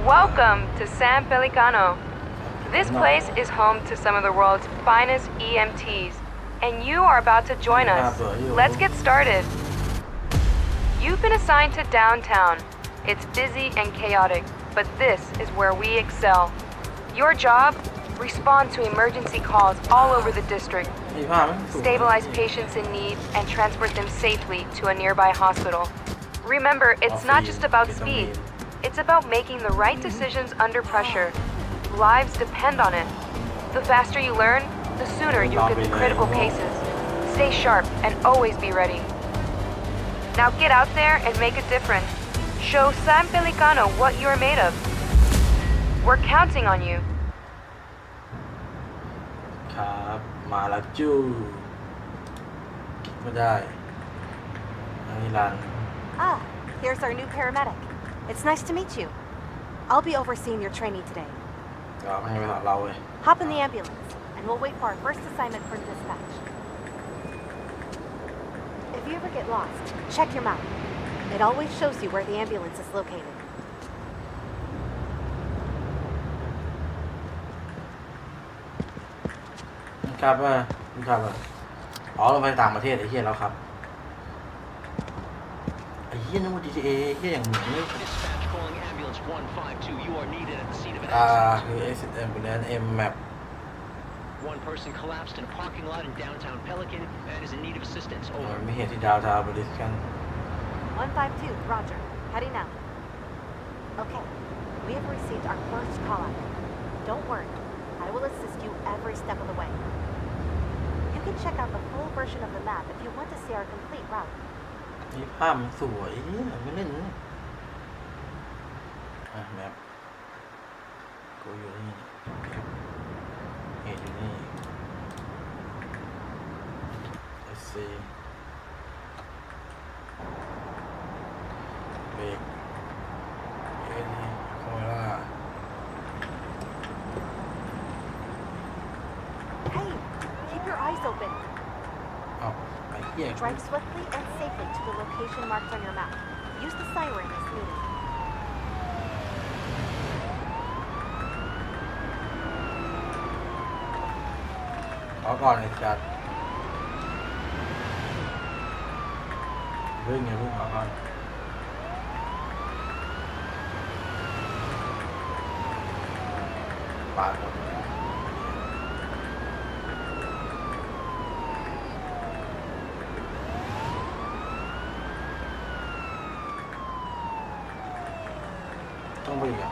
Welcome to San Pelicano. This place is home to some of the world's finest EMTs, and you are about to join us. Let's get started. You've been assigned to downtown. It's busy and chaotic, but this is where we excel. Your job? Respond to emergency calls all over the district. Stabilize patients in need and transport them safely to a nearby hospital. Remember, it's not just about speed. It's about making the right decisions under pressure. Lives depend on it. The faster you learn, the sooner you get to critical cases. Stay sharp and always be ready. Now get out there and make a difference. Show San Pelicano what you're made of. We're counting on you. ครับมาแล้วจู้ไม่ได้อันนี้รัน Ah, here's our new paramedic. It's nice to meet you. I'll be overseeing your training today. ก็ไม่ให้ไปถามเราเลย Hop in the ambulance, and we'll wait for our first assignment for dispatch. If you ever get lost, check your map. It always shows you where the ambulance is located. ครับครับอ๋อเราไปต่างประเทศไอ้เหี้ยแล้วครับไอ้เหี้ยนึกว่า GTA เหี้ยอย่างเหมือนนี่คือ Exit Ambulance M Map One person collapsed in a parking lot in downtown Pelican and is in need of assistance. Over. มีเหตุที่ดาวทาวน์บริสกัน 152, Roger. Heading out. Okay, we have received our first call out. Don't worry, I will assist you every step of the way. You can check out the full version of the map if you want to see our complete route. นี่ภาพมันสวยไม่เล่นนี่แมปกูอยู่นี่เหตุอยู่นี่ Let's see เบรกนี่คอมล่า Hey, keep your eyes open. อ้าวไอ้เหี้ย Drive swiftly and safely to the location marked on your map. Use the siren as needed. ขอก่อนไอ้จัดเรื่องไงเรื่องขอก่อนปาดหมดต้องไปอีกอ่ะ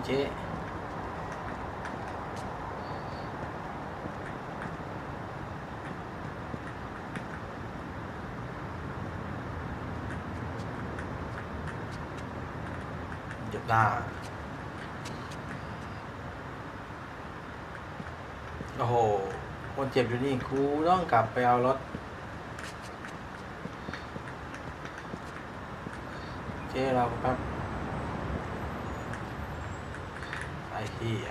เจ๊เจ็บหน้าโอ้โหคนเจ็บอยู่นี่ครูต้องกลับไปเอารถเจ๊เราแป๊บไอ้เหี้ย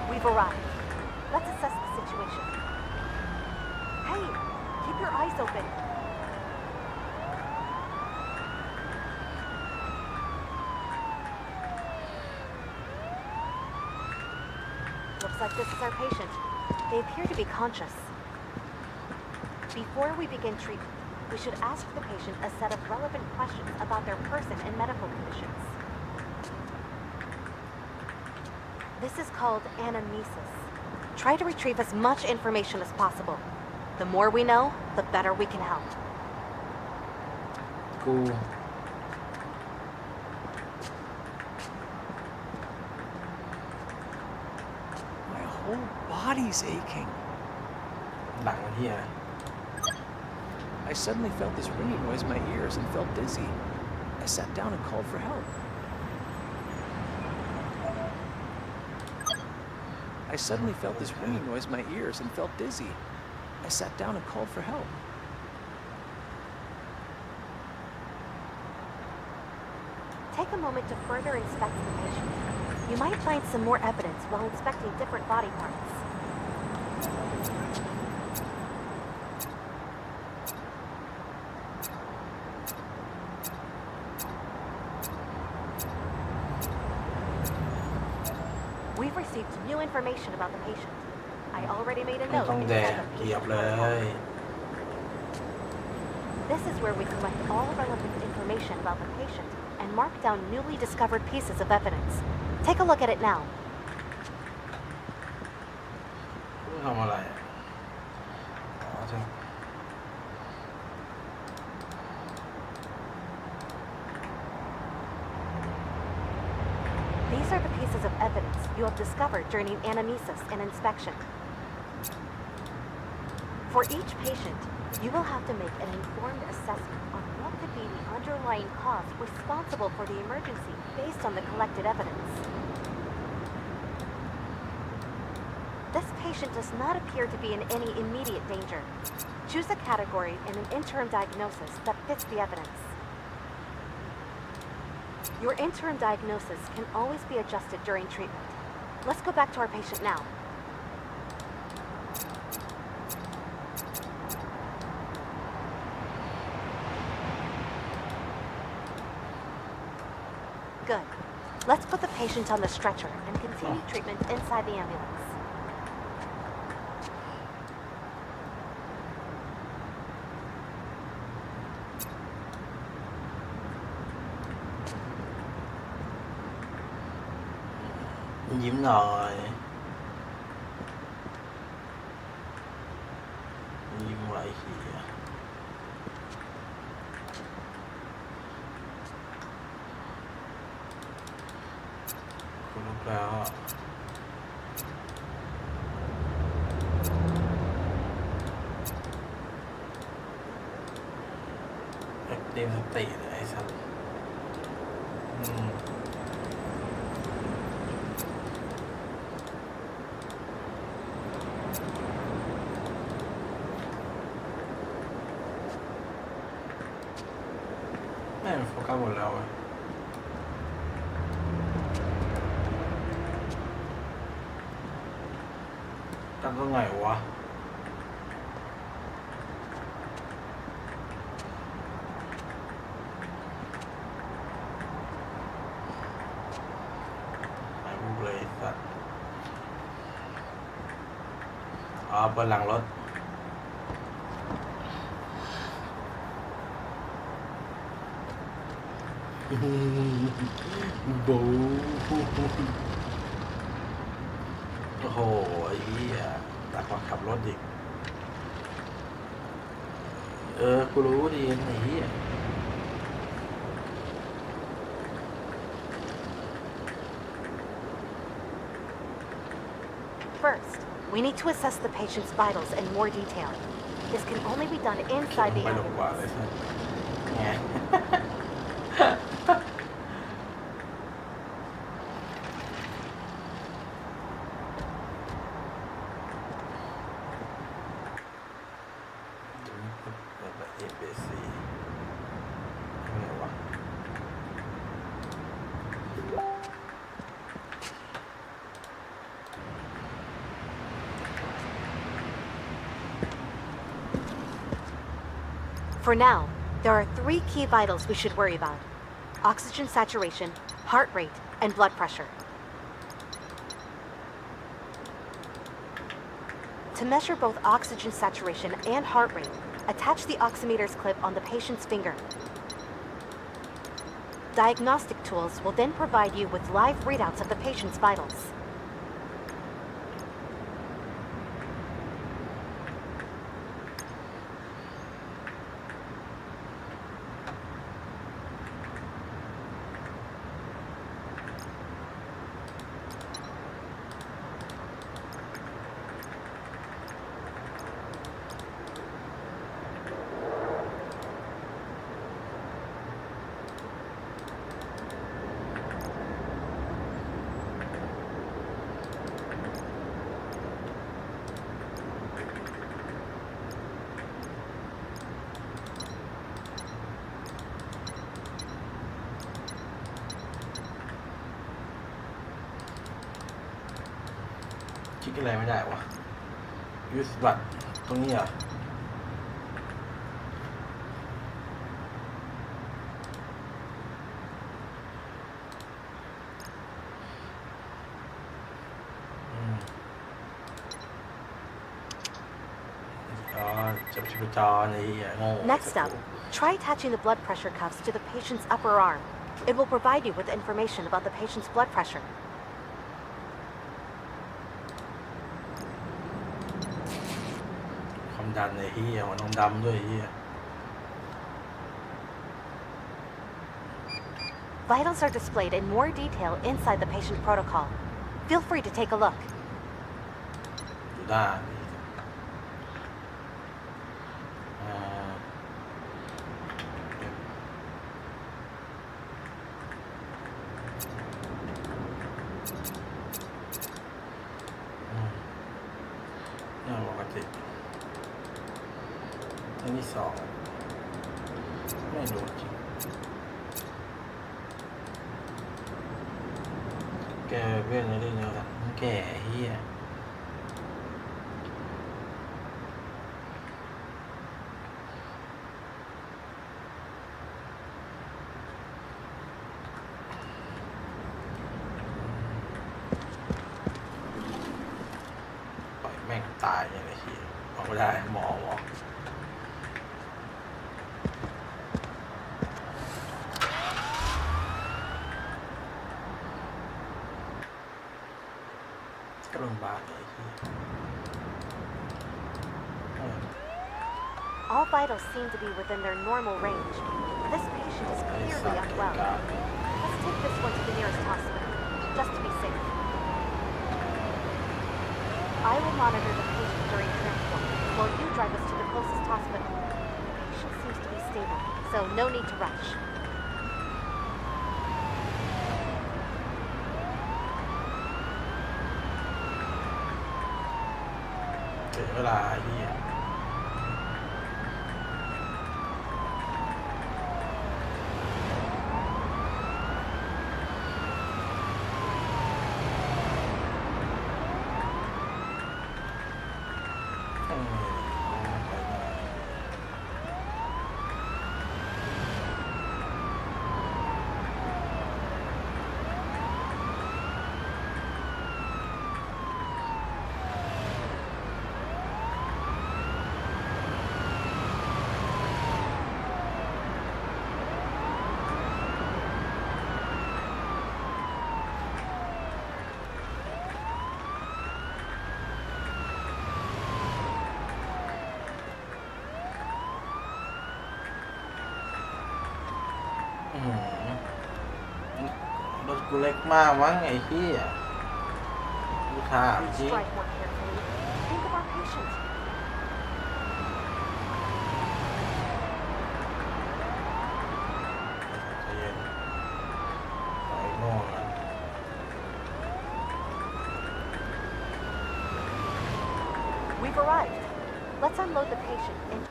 We've arrived. Let's assess the situation. Hey, keep your eyes open. Looks like this is our patient. They appear to be conscious. Before we begin treatment, we should ask the patient a set of relevant questions about their person and medical conditions. This is called anamnesis. Try to retrieve as much information as possible. The more we know, the better we can help. กู My whole body's aching. หลังมันเฮีย I suddenly felt this ringing noise in my ears and felt dizzy. I sat down and called for help. I suddenly felt this ringing noise in my ears and felt dizzy. I sat down and called for help. Take a moment to further inspect the patient. You might find some more evidence while inspecting different body parts. We've received new information about the patient. I already made a ไม่ note ต้อง in แด the ก second เหยียบ patient เลย report. This is where we collect all relevant information about the patient and mark down newly discovered pieces of evidence. Take a look at it now. กูทำอะไรอ๋อใช่ These are the pieces of evidence you have discovered during anamnesis and inspection. For each patient, you will have to make an informed assessment on what could be the underlying cause responsible for the emergency based on the collected evidence. This patient does not appear to be in any immediate danger. Choose a category and an interim diagnosis that fits the evidence. Your interim diagnosis can always be adjusted during treatment. Let's go back to our patient now. Good. Let's put the patient on the stretcher and continue treatment inside the ambulance. ยิ้มหน่อยยิ้มไว้เฮียคุณลูกแล้วเต็มสติเลยไอ้สัสแม่งโฟกัสหมดแล้วเว้ยตั้งตรงไหนวะไอ้บุกเลยสัตว์อ๋อเปิดหลังรถบูโอ้โหไอ้เหี้ยหนักกว่าขับรถอีกกูรู้ดีไอ้เหี้ย First, we need to assess the patient's vitals in more detail. This can only be done inside the ไปลงกว่าเลย ambulance. ใช่ไง For now, there are 3 key vitals we should worry about: oxygen saturation, heart rate, and blood pressure. To measure both oxygen saturation and heart rate, attach the oximeter's clip on the patient's finger. Diagnostic tools will then provide you with live readouts of the patient's vitals. คลิกอะไรไม่ได้วะยูสบัตตรงนี้เหรอจับชีพจรไอ้โง่ Next up, try attaching the blood pressure cuffs to the patient's upper arm. It will provide you with information about the patient's blood pressure. Vitals are displayed in more detail inside the patient protocol. Feel free to take a look.ตายอย่างไรทีเอาไม่ได้หมอก็โรงพยาบาลเลยที All vitals seem to be within their normal range. This patient is clearly unwell. Let's take this one to the nearest hospital, just to be safe. I will monitor the patient during transport, while you drive us to the closest hospital. The patient seems to be stable, so no need to rush. เสียเวลาเหี้ยรถกูเล็กมากมั้งไอ้ที่กูถามจริง Drive more carefully. Think of our patient. ใจเย็นไอ้โง่นะ We've arrived. Let's unload the patient and...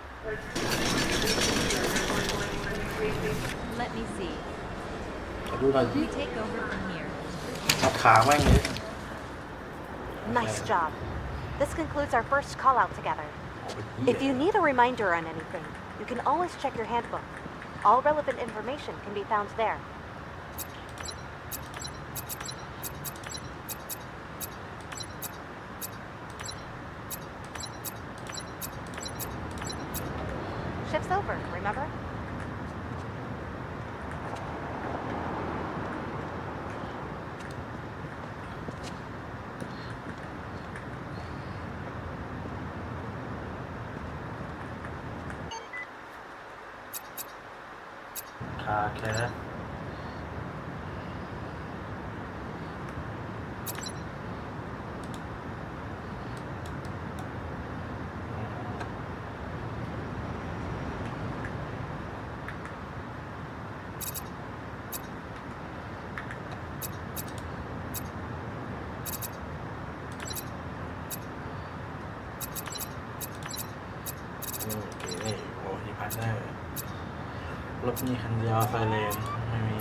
Let me see. ดูหน่อย You take over from here. ขับขาแม่งเลย Nice job. This concludes our first call out together. If you need a reminder on anything, you can always check your handbook. All relevant information can be found there. Shift's over, remember? Car care. Partner รถมีคันเดียวไฟเลนไม่มี